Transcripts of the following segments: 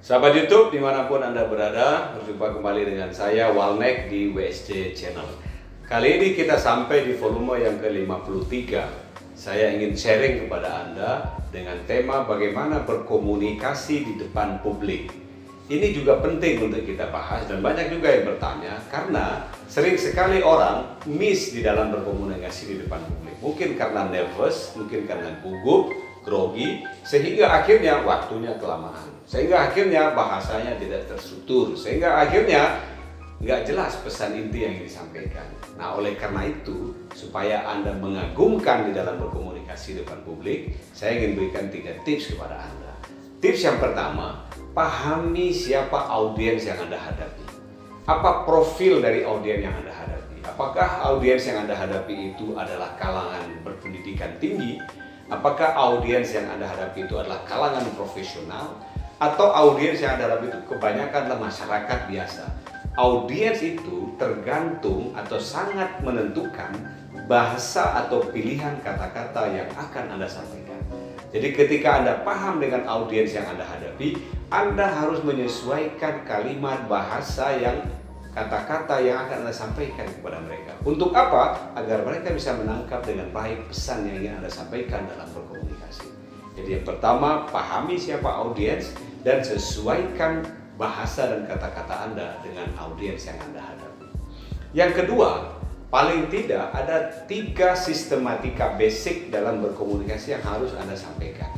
Sahabat YouTube dimanapun Anda berada, berjumpa kembali dengan saya Walnek di WSJ Channel. Kali ini kita sampai di volume yang ke-53. Saya ingin sharing kepada Anda dengan tema bagaimana berkomunikasi di depan publik. Ini juga penting untuk kita bahas dan banyak juga yang bertanya karena sering sekali orang miss di dalam berkomunikasi di depan publik. Mungkin karena nervous, mungkin karena gugup, grogi, sehingga akhirnya waktunya kelamaan, sehingga akhirnya bahasanya tidak terstruktur, sehingga akhirnya nggak jelas pesan inti yang disampaikan. Nah, oleh karena itu, supaya Anda mengagumkan di dalam berkomunikasi di depan publik, saya ingin berikan 3 tips kepada Anda. Tips yang pertama, pahami siapa audiens yang Anda hadapi. Apa profil dari audiens yang Anda hadapi? Apakah audiens yang Anda hadapi itu adalah kalangan berpendidikan tinggi? Apakah audiens yang Anda hadapi itu adalah kalangan profesional? Atau audiens yang Anda hadapi itu kebanyakan adalah masyarakat biasa? Audiens itu tergantung atau sangat menentukan bahasa atau pilihan kata-kata yang akan Anda sampaikan. Jadi ketika Anda paham dengan audiens yang Anda hadapi, Anda harus menyesuaikan kalimat bahasa yang kata-kata yang akan Anda sampaikan kepada mereka. Untuk apa? Agar mereka bisa menangkap dengan baik pesan yang ingin Anda sampaikan dalam berkomunikasi. Jadi yang pertama, pahami siapa audiens dan sesuaikan bahasa dan kata-kata Anda dengan audiens yang Anda hadapi. Yang kedua, paling tidak ada 3 sistematika basic dalam berkomunikasi yang harus Anda sampaikan.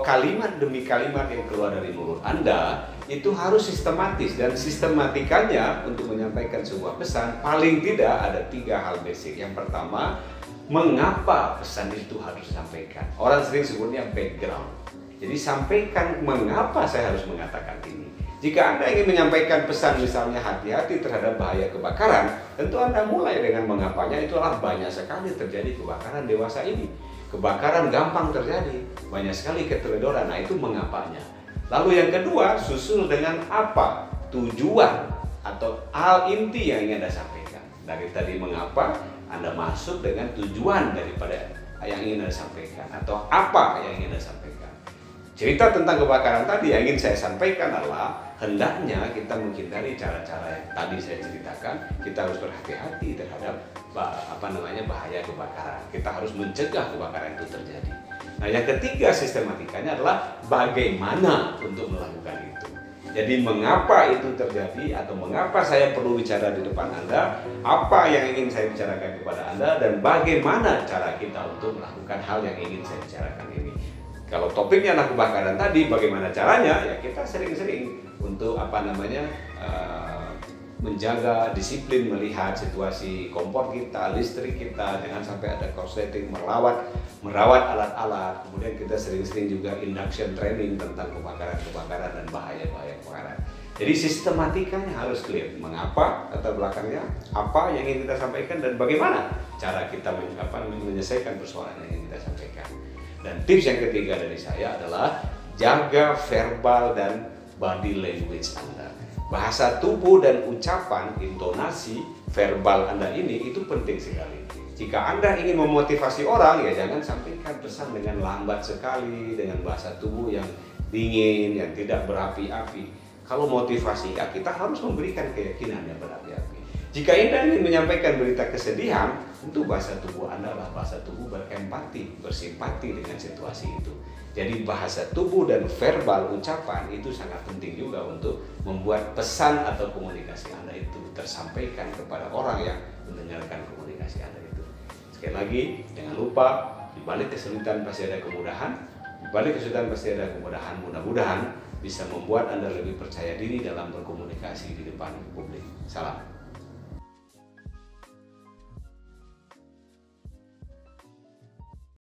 Kalimat demi kalimat yang keluar dari mulut Anda itu harus sistematis, dan sistematikanya untuk menyampaikan sebuah pesan paling tidak ada 3 hal basic. Yang pertama, mengapa pesan itu harus disampaikan. Orang sering sebutnya background. Jadi sampaikan mengapa saya harus mengatakan ini. Jika Anda ingin menyampaikan pesan misalnya hati-hati terhadap bahaya kebakaran, tentu Anda mulai dengan mengapanya. Itulah banyak sekali terjadi kebakaran dewasa ini. Kebakaran gampang terjadi, banyak sekali keteledoran. Nah, itu mengapanya. Lalu yang kedua, susul dengan apa, tujuan atau hal inti yang ingin Anda sampaikan. Dari tadi mengapa, Anda masuk dengan tujuan daripada yang ingin Anda sampaikan atau apa yang ingin Anda sampaikan. Cerita tentang kebakaran tadi yang ingin saya sampaikan adalah hendaknya kita menghindari cara-cara yang tadi saya ceritakan. Kita harus berhati-hati terhadap bahaya kebakaran. Kita harus mencegah kebakaran itu terjadi. Nah, yang ketiga sistematikanya adalah bagaimana untuk melakukan itu. Jadi mengapa itu terjadi atau mengapa saya perlu bicara di depan Anda, apa yang ingin saya bicarakan kepada Anda, dan bagaimana cara kita untuk melakukan hal yang ingin saya bicarakan ini. Kalau topiknya adalah kebakaran tadi, bagaimana caranya? Ya kita sering-sering untuk menjaga disiplin, melihat situasi kompor kita, listrik kita, jangan sampai ada korsleting, merawat alat-alat. Kemudian kita sering-sering juga induction training tentang kebakaran dan bahaya-bahaya kebakaran. Jadi sistematikanya harus clear. Mengapa, latar belakangnya, apa yang ingin kita sampaikan, dan bagaimana cara kita menyelesaikan persoalan yang ingin kita sampaikan. Dan tips yang ketiga dari saya adalah jaga verbal dan body language Anda. Bahasa tubuh dan ucapan, intonasi, verbal Anda ini itu penting sekali. Jika Anda ingin memotivasi orang, ya jangan sampaikan pesan dengan lambat sekali, dengan bahasa tubuh yang dingin, yang tidak berapi-api. Kalau motivasi, ya kita harus memberikan keyakinan yang berapi-api. Jika Anda ingin menyampaikan berita kesedihan, tentu bahasa tubuh Anda adalah bahasa tubuh berempati, bersimpati dengan situasi itu. Jadi bahasa tubuh dan verbal ucapan itu sangat penting juga untuk membuat pesan atau komunikasi Anda itu tersampaikan kepada orang yang mendengarkan komunikasi Anda itu. Sekali lagi, jangan lupa, di balik kesulitan pasti ada kemudahan. Di balik kesulitan pasti ada kemudahan. Mudah-mudahan bisa membuat Anda lebih percaya diri dalam berkomunikasi di depan publik. Salam.